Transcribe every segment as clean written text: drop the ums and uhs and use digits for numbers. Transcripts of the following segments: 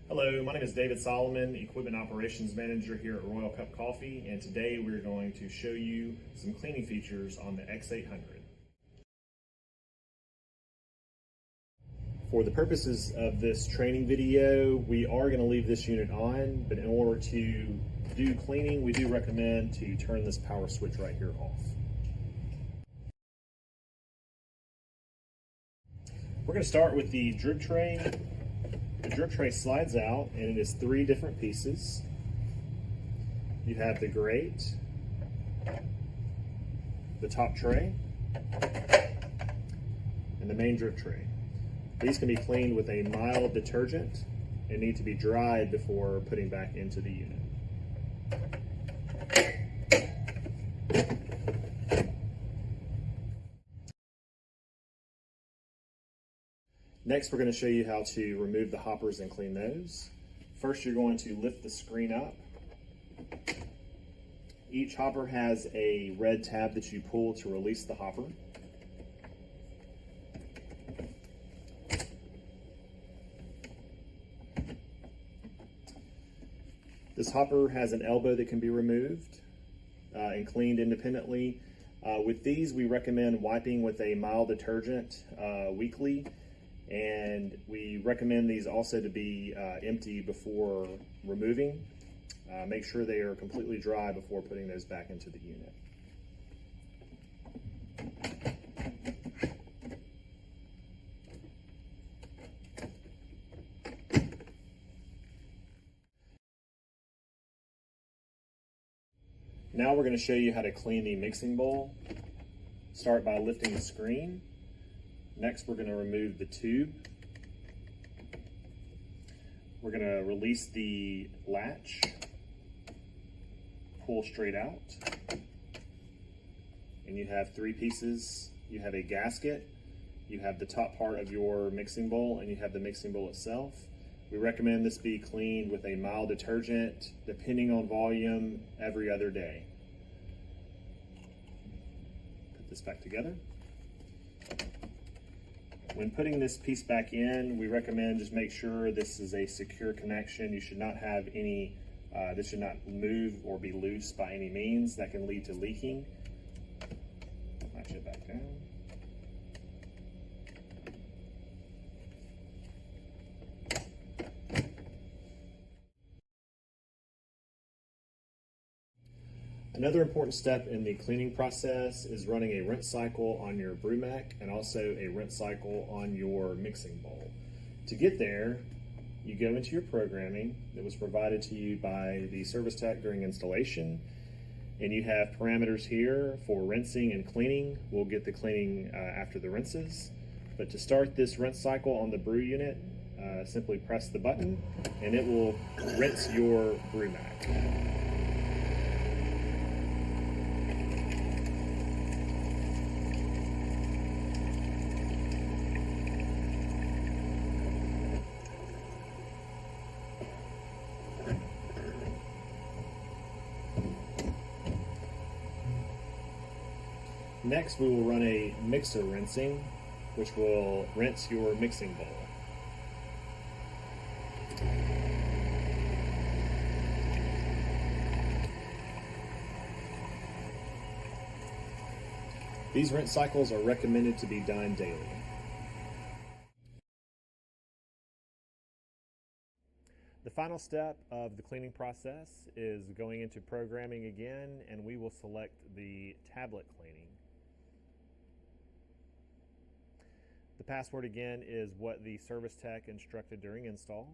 Hello, my name is David Solomon, Equipment Operations Manager here at Royal Cup Coffee, and today we're going to show you some cleaning features on the X800. For the purposes of this training video, we are going to leave this unit on, but in order to do cleaning, we do recommend to turn this power switch right here off. We're going to start with the drip tray. The drip tray slides out and it is 3 different pieces. You have the grate, the top tray, and the main drip tray. These can be cleaned with a mild detergent and need to be dried before putting back into the unit. Next, we're going to show you how to remove the hoppers and clean those. First, you're going to lift the screen up. Each hopper has a red tab that you pull to release the hopper. This hopper has an elbow that can be removed and cleaned independently. With these, we recommend wiping with a mild detergent weekly. And we recommend these also to be empty before removing. Make sure they are completely dry before putting those back into the unit. Now we're going to show you how to clean the mixing bowl. Start by lifting the screen. Next, we're going to remove the tube. We're going to release the latch, pull straight out, and you have 3 pieces. You have a gasket, you have the top part of your mixing bowl, and you have the mixing bowl itself. We recommend this be cleaned with a mild detergent, depending on volume, every other day. Put this back together. When putting this piece back in, we recommend just make sure this is a secure connection. You should not have any, this should not move or be loose by any means. That can lead to leaking. Latch it back down. Another important step in the cleaning process is running a rinse cycle on your BREWIT and also a rinse cycle on your mixing bowl. To get there, you go into your programming that was provided to you by the service tech during installation, and you have parameters here for rinsing and cleaning. We'll get the cleaning after the rinses. But to start this rinse cycle on the brew unit, simply press the button and it will rinse your BREWIT. Next, we will run a mixer rinsing, which will rinse your mixing bowl. These rinse cycles are recommended to be done daily. The final step of the cleaning process is going into programming again, and we will select the tablet cleaning. The password again is what the service tech instructed during install.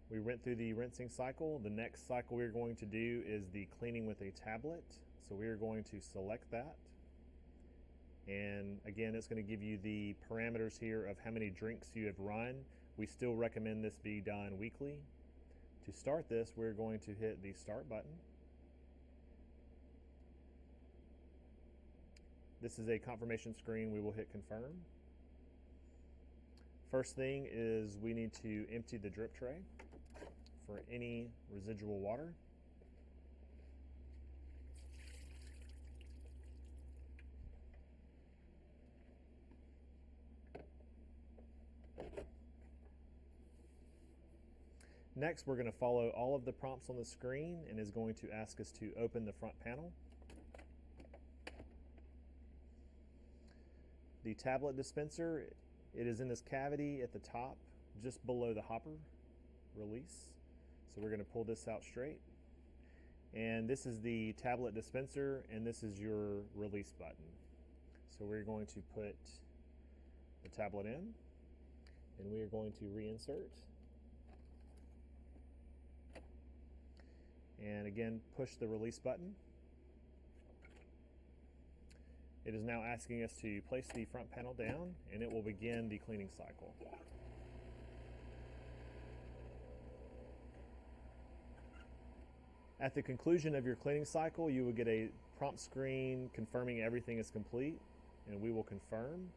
We went through the rinsing cycle. The next cycle we're going to do is the cleaning with a tablet. So we are going to select that. And again, it's going to give you the parameters here of how many drinks you have run. We still recommend this be done weekly. To start this, we're going to hit the start button. This is a confirmation screen. We will hit confirm. First thing is we need to empty the drip tray for any residual water. Next, we're going to follow all of the prompts on the screen and is going to ask us to open the front panel. The tablet dispenser, it is in this cavity at the top, just below the hopper release. So we're going to pull this out straight. And this is the tablet dispenser, and this is your release button. So we're going to put the tablet in, and we are going to reinsert. And again, push the release button. It is now asking us to place the front panel down, and it will begin the cleaning cycle. At the conclusion of your cleaning cycle, you will get a prompt screen confirming everything is complete, and we will confirm.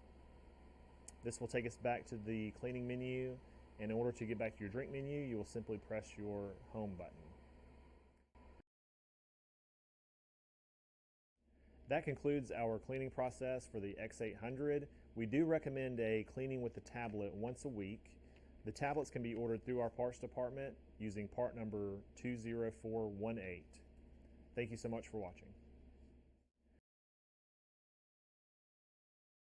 This will take us back to the cleaning menu, and in order to get back to your drink menu, you will simply press your home button. That concludes our cleaning process for the X800. We do recommend a cleaning with the tablet once a week. The tablets can be ordered through our parts department using part number 20418. Thank you so much for watching.